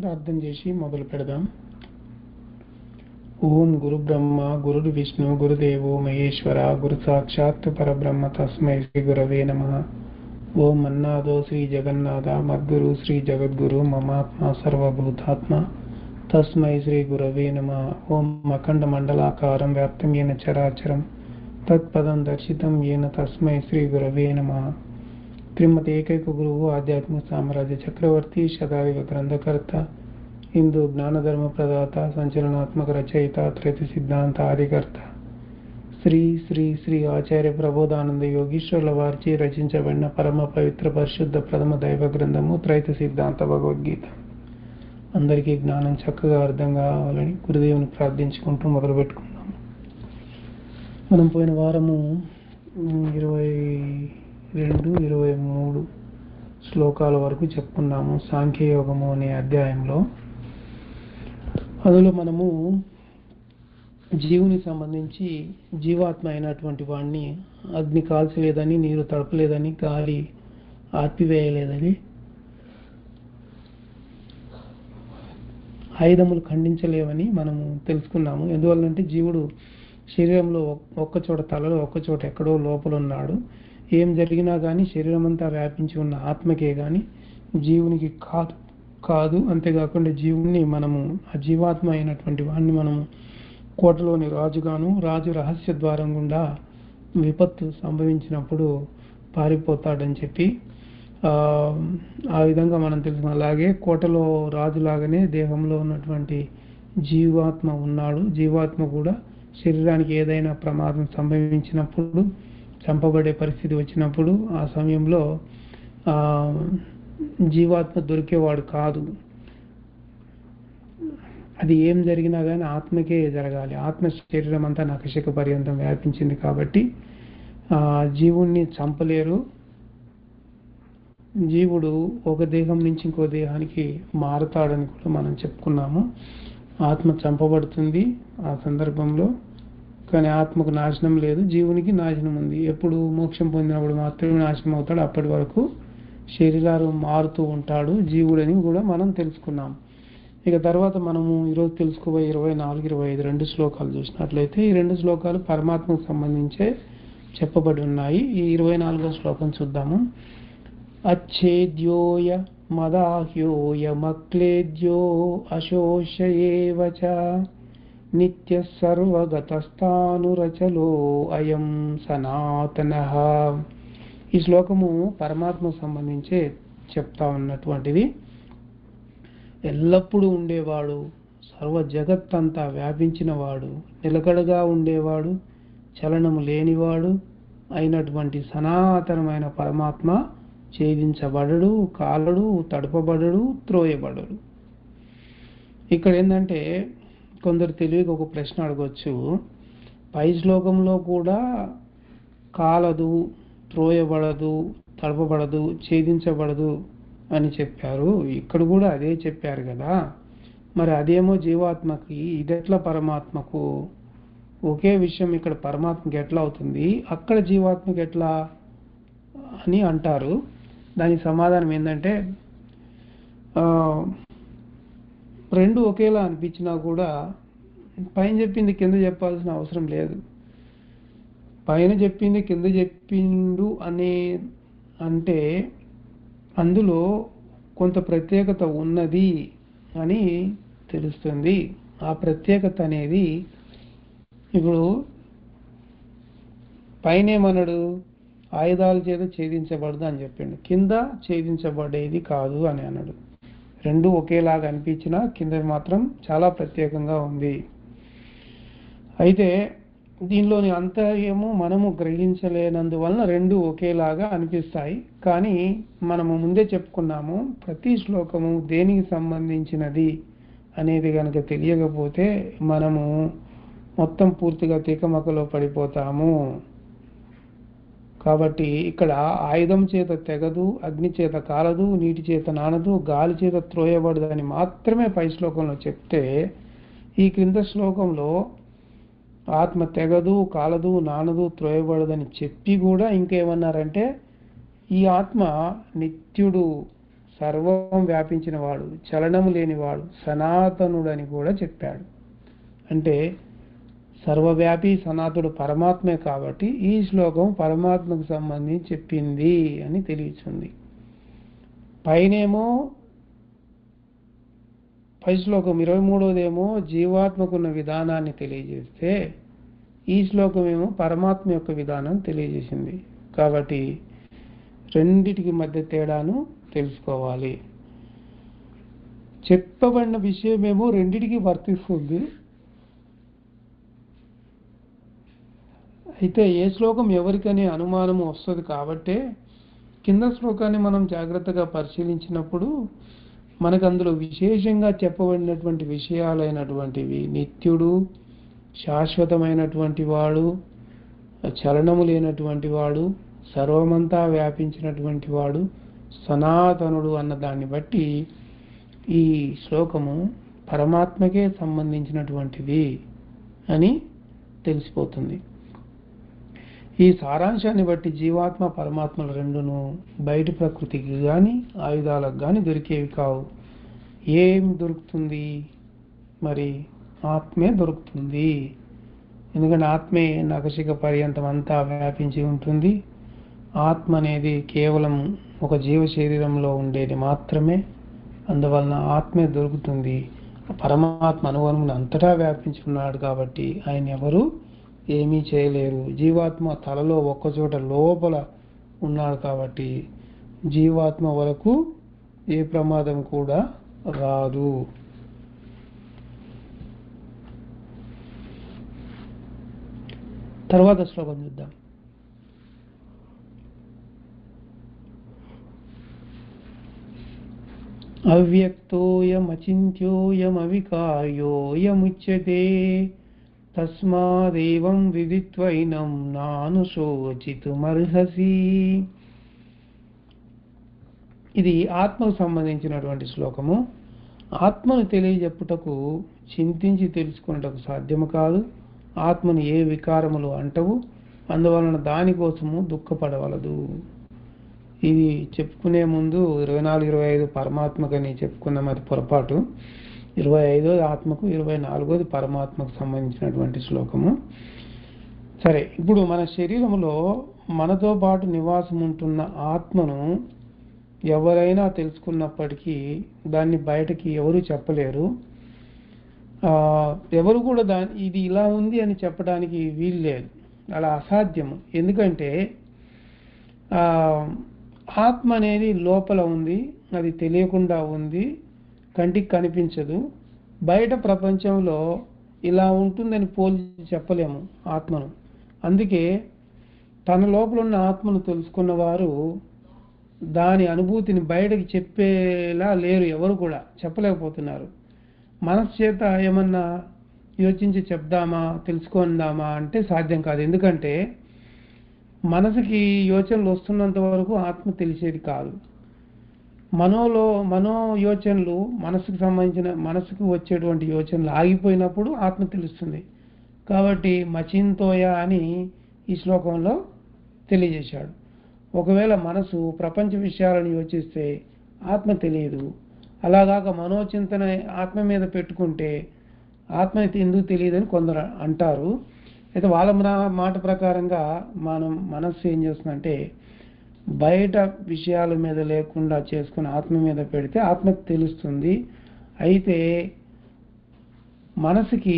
ప్రార్థన చేసి మొదలు పెడదాం. ఓం గురు బ్రహ్మ గురు విష్ణు గురుదేవో మహేశ్వర గురు సాక్షాత్ పరబ్రహ్మ తస్మై శ్రీ గురవే నమః. ఓం అన్నాదో శ్రీ జగన్నాథ మద్గురు శ్రీ జగద్గురు మమాత్మ సర్వభూతాత్మ తస్మై శ్రీ గురవే నమః. ఓం అఖండ మండలాకారం వ్యాప్తం ఏన చరాచరం తత్పదం దర్శితం ఏన తస్మై శ్రీ గురవే నమః. శ్రీమతి ఏకైక గురువు ఆధ్యాత్మిక సామ్రాజ్య చక్రవర్తి శతాయుగ గ్రంథకర్త హిందూ జ్ఞానధర్మ ప్రదాత సంచలనాత్మక రచయిత త్రైత సిద్ధాంత ఆదికర్త శ్రీ శ్రీ శ్రీ ఆచార్య ప్రబోధానంద యోగీశ్వరుల వారిచే రచించబడిన పరమ పవిత్ర పరిశుద్ధ ప్రథమ దైవ గ్రంథము త్రైత సిద్ధాంత భగవద్గీత. అందరికీ జ్ఞానం చక్కగా అర్థం కావాలని గురుదేవుని ప్రార్థించుకుంటూ మొదలు పెట్టుకుందాం. మనం పోయిన వారము 22-23 శ్లోకాల వరకు చెప్పుకున్నాము సాంఖ్యయోగము అనే అధ్యాయంలో. అందులో మనము జీవుని సంబంధించి జీవాత్మ అయినటువంటి వాడిని అగ్ని కాల్చలేదని, నీరు తడపలేదని, గాలి ఆర్పివేయలేదని, ఆయుధములు ఖండించలేవని మనము తెలుసుకున్నాము. ఎందువల్లంటే జీవుడు శరీరంలో ఒక్కచోట తలలో ఒక్కచోట ఎక్కడో లోపల ఉన్నాడు. ఏం జరిగినా కానీ శరీరం అంతా వ్యాపించి ఉన్న ఆత్మకే కానీ జీవునికి కాదు. అంతేకాకుండా జీవుని మనము ఆ జీవాత్మ అయినటువంటి వాడిని మనము కోటలోని రాజుగాను, రాజు రహస్య ద్వారం గుండా విపత్తు సంభవించినప్పుడు పారిపోతాడని చెప్పి ఆ విధంగా మనం తెలుసుకున్నాం. అలాగే కోటలో రాజులాగానే దేహంలో ఉన్నటువంటి జీవాత్మ ఉన్నాడు. జీవాత్మ కూడా శరీరానికి ఏదైనా ప్రమాదం సంభవించినప్పుడు, చంపబడే పరిస్థితి వచ్చినప్పుడు ఆ సమయంలో జీవాత్మ దొరికేవాడు కాదు. అది ఏం జరిగినా కానీ ఆత్మకే జరగాలి. ఆత్మ శరీరం అంతా నఖశిఖ పర్యంతం వ్యాపించింది కాబట్టి జీవుణ్ణి చంపలేరు. జీవుడు ఒక దేహం నుంచి ఇంకో దేహానికి మారుతాడని కూడా మనం చెప్పుకున్నాము. ఆత్మ చంపబడుతుంది ఆ సందర్భంలో, కానీ ఆత్మకు నాశనం లేదు, జీవునికి నాశనం ఉంది. ఎప్పుడు మోక్షం పొందినప్పుడు మాత్రమే నాశనం అవుతాడు. అప్పటి వరకు శరీరాలు మారుతూ ఉంటాడు జీవుడని కూడా మనం తెలుసుకున్నాం. ఇక తర్వాత మనము ఈరోజు తెలుసుకోబోయే 24-25 2 శ్లోకాలు చూసినట్లయితే ఈ 2 శ్లోకాలు పరమాత్మకు సంబంధించే చెప్పబడి ఉన్నాయి. ఈ 24వ శ్లోకం చూద్దాము. అచ్ఛేద్యోయ మదాహ్యోయమక్లేద్యో అశోషయేవ చ నిత్య సర్వగతస్థానురచలో అయం సనాతనః. ఈ శ్లోకము పరమాత్మకు సంబంధించే చెప్తా ఉన్నటువంటిది. ఎల్లప్పుడూ ఉండేవాడు, సర్వ జగత్తంతా వ్యాపించిన వాడు, నిలకడగా ఉండేవాడు, చలనము లేనివాడు అయినటువంటి సనాతనమైన పరమాత్మ ఛేదించబడడు, కాలడు, తడపబడడు, త్రోయబడడు. ఇక్కడ ఏంటంటే కొందరు తెలివికి ఒక ప్రశ్న అడగవచ్చు. పై శ్లోకంలో కూడా కాలదు, త్రోయబడదు, తడపబడదు, ఛేదించబడదు అని చెప్పారు. ఇక్కడ కూడా అదే చెప్పారు కదా. మరి అదేమో జీవాత్మకి, ఇదెట్లా పరమాత్మకు? ఒకే విషయం ఇక్కడ పరమాత్మకి ఎట్లా అవుతుంది, అక్కడ జీవాత్మకి ఎట్లా అని అంటారు. దానికి సమాధానం ఏంటంటే రెండు ఒకేలా అనిపించినా కూడా పైన చెప్పింది కింద చెప్పాల్సిన అవసరం లేదు. పైన చెప్పింది కింద చెప్పిండు అంటే అందులో కొంత ప్రత్యేకత ఉన్నది అని తెలుస్తుంది. ఆ ప్రత్యేకత అనేది ఇప్పుడు పైన ఏమన్నాడు, ఆయుధాల చేత ఛేదించబడదు అని చెప్పిండు, కింద ఛేదించబడేది కాదు అని అన్నాడు. రెండు ఒకేలాగా అనిపించినా కింద మాత్రం చాలా ప్రత్యేకంగా ఉంది. అయితే దీనిలోని అంతర్యము మనము గ్రహించలేనందువలన రెండు ఒకేలాగా అనిపిస్తాయి. కానీ మనము ముందే చెప్పుకున్నాము, ప్రతి శ్లోకము దేనికి సంబంధించినది అనేది కనుక తెలియకపోతే మనము మొత్తం పూర్తిగా తికమకలో పడిపోతాము. కాబట్టి ఇక్కడ ఆయుధం చేత తెగదు, అగ్ని చేత కాలదు, నీటి చేత నానదు, గాలి చేత త్రోయబడదు అని మాత్రమే పై శ్లోకంలో చెప్తే, ఈ క్రింద శ్లోకంలో ఆత్మ తెగదు, కాలదు, నానదు, త్రోయబడదని చెప్పి కూడా ఇంకేమన్నారంటే ఈ ఆత్మ నిత్యుడు, సర్వం వ్యాపించిన వాడు, చలనము లేనివాడు, సనాతనుడని కూడా చెప్పాడు. అంటే సర్వవ్యాపి సనాతుడు పరమాత్మే కాబట్టి ఈ శ్లోకం పరమాత్మకు సంబంధించి చెప్పింది అని తెలియచుంది. పైనేమో పై శ్లోకం 23వదేమో జీవాత్మకున్న విధానాన్ని తెలియజేస్తే ఈ శ్లోకం ఏమో పరమాత్మ యొక్క విధానం తెలియజేసింది. కాబట్టి రెండిటికి మధ్య తేడాను తెలుసుకోవాలి. చెప్పబడిన విషయమేమో రెండిటికి వర్తిస్తుంది. అయితే ఏ శ్లోకం ఎవరికనే అనుమానం వస్తుంది కాబట్టే కింద శ్లోకాన్ని మనం జాగ్రత్తగా పరిశీలించినప్పుడు మనకు అందులో విశేషంగా చెప్పబడినటువంటి విషయాలైనటువంటివి నిత్యుడు, శాశ్వతమైనటువంటి వాడు, చలనము లేనటువంటి వాడు, సర్వమంతా వ్యాపించినటువంటి వాడు, సనాతనుడు అన్న దాన్ని బట్టి ఈ శ్లోకము పరమాత్మకే సంబంధించినటువంటిది అని తెలిసిపోతుంది. ఈ సారాంశాన్ని బట్టి జీవాత్మ పరమాత్మలు రెండును బయట ప్రకృతికి కానీ ఆయుధాలకు కానీ దొరికేవి కావు. ఏం దొరుకుతుంది? మరి ఆత్మే దొరుకుతుంది. ఎందుకంటే ఆత్మే నఖశిఖ పర్యంతం అంతా వ్యాపించి ఉంటుంది. ఆత్మ అనేది కేవలం ఒక జీవ శరీరంలో ఉండేది మాత్రమే. అందువలన ఆత్మే దొరుకుతుంది. పరమాత్మ అనువనుమున అంతటా వ్యాపించి ఉన్నాడు కాబట్టి ఆయన ఎవరు ఏమీ చేయలేరు. జీవాత్మ తలలో ఒక్కచోట లోపల ఉన్నాడు కాబట్టి జీవాత్మ వరకు ఏ ప్రమాదం కూడా రాదు. తర్వాత శ్లోకం చూద్దాం. అవ్యక్తోయమచింత్యోయమవికార్యోయముచ్యతే తస్మాదేవం విదిత్వైనం నానుశోచితుమర్హసి. ఇది ఆత్మకు సంబంధించినటువంటి శ్లోకము. ఆత్మను తెలియజెప్పుటకు చింతించి తెలుసుకున్నటకు సాధ్యము కాదు. ఆత్మను ఏ వికారములు అంటవు, అందువలన దానికోసము దుఃఖపడవలదు. ఇది చెప్పుకునే ముందు 24, 25 పరమాత్మకని చెప్పుకున్నాం, అది పొరపాటు. 25వ ఆత్మకు, 24వది పరమాత్మకు సంబంధించినటువంటి శ్లోకము. సరే, ఇప్పుడు మన శరీరంలో మనతో పాటు నివాసం ఉంటున్న ఆత్మను ఎవరైనా తెలుసుకున్నప్పటికీ దాన్ని బయటకి ఎవరు చెప్పలేరు. ఎవరు కూడా ఇది ఇలా ఉంది అని చెప్పడానికి వీలు లేదు, అలా అసాధ్యము. ఎందుకంటే ఆత్మ అనేది లోపల ఉంది, అది తెలియకుండా ఉంది, కంటికి కనిపించదు. బయట ప్రపంచంలో ఇలా ఉంటుందని పోల్చి చెప్పలేము ఆత్మను. అందుకే తన లోపల ఉన్న ఆత్మను తెలుసుకున్న వారు దాని అనుభూతిని బయటకి చెప్పేలా లేరు, ఎవరు కూడా చెప్పలేకపోతున్నారు. మనసు చేత ఏమన్నా యోచించి చెప్దామా, తెలుసుకుందామా అంటే సాధ్యం కాదు. ఎందుకంటే మనసుకి యోచనలు వస్తున్నంత వరకు ఆత్మ తెలిసేది కాదు. మనో యోచనలు, మనసుకు వచ్చేటువంటి యోచనలు ఆగిపోయినప్పుడు ఆత్మ తెలుస్తుంది. కాబట్టి మచింతోయ అని ఈ శ్లోకంలో తెలియజేశాడు. ఒకవేళ మనసు ప్రపంచ విషయాలను యోచిస్తే ఆత్మ తెలియదు. అలాగాక మనోచింతన ఆత్మ మీద పెట్టుకుంటే ఆత్మ ఎందుకు తెలియదని కొందరు అంటారు. అయితే వాళ్ళ మాట ప్రకారంగా మనస్సు ఏం చేస్తుందంటే బయట విషయాల మీద లేకుండా చేసుకుని ఆత్మ మీద పెడితే ఆత్మకు తెలుస్తుంది. అయితే మనసుకి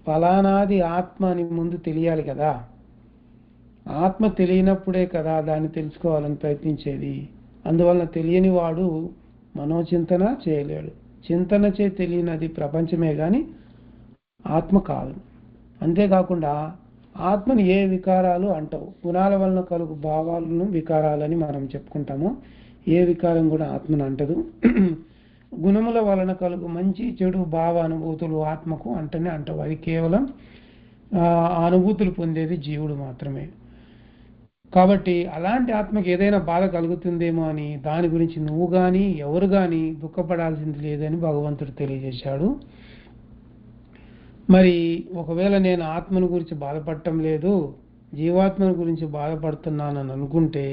ఫలానాది ఆత్మ అని ముందు తెలియాలి కదా. ఆత్మ తెలియనప్పుడే కదా దాన్ని తెలుసుకోవాలని ప్రయత్నించేది. అందువలన తెలియని వాడు మనోచింతన చేయలేడు. చింతన చే తెలియనిది ప్రపంచమే కానీ ఆత్మ కాదు. అంతేకాకుండా ఆత్మని ఏ వికారాలు అంటవు. గుణాల వలన కలుగు భావాలను వికారాలని మనం చెప్పుకుంటాము. ఏ వికారం కూడా ఆత్మను అంటదు. గుణముల వలన కలుగు మంచి చెడు భావ అనుభూతులు ఆత్మకు అంటవు. అది కేవలం అనుభూతులు పొందేది జీవుడు మాత్రమే. కాబట్టి అలాంటి ఆత్మకి ఏదైనా బాధ కలుగుతుందేమో అని దాని గురించి నువ్వు కానీ ఎవరు కానీ దుఃఖపడాల్సింది లేదని భగవంతుడు తెలియజేశాడు. మరి ఒకవేళ నేను ఆత్మను గురించి బాధపడటం లేదు, జీవాత్మను గురించి బాధపడుతున్నానని అనుకుంటే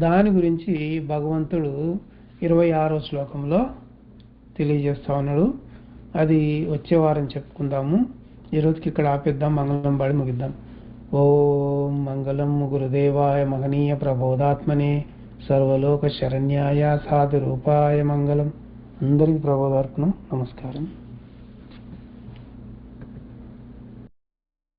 దాని గురించి భగవంతుడు 26వ శ్లోకంలో తెలియజేస్తా ఉన్నాడు. అది వచ్చే వారం చెప్పుకుందాము. ఈరోజుకి ఇక్కడ ఆపేద్దాం, మంగళం పాడి ముగిద్దాం. ఓం మంగళం గురుదేవాయ మహనీయ ప్రబోధాత్మనే సర్వలోక శరణ్యాయ సాధు రూపాయ మంగళం. అందరికీ ప్రబోధార్పణం. నమస్కారం.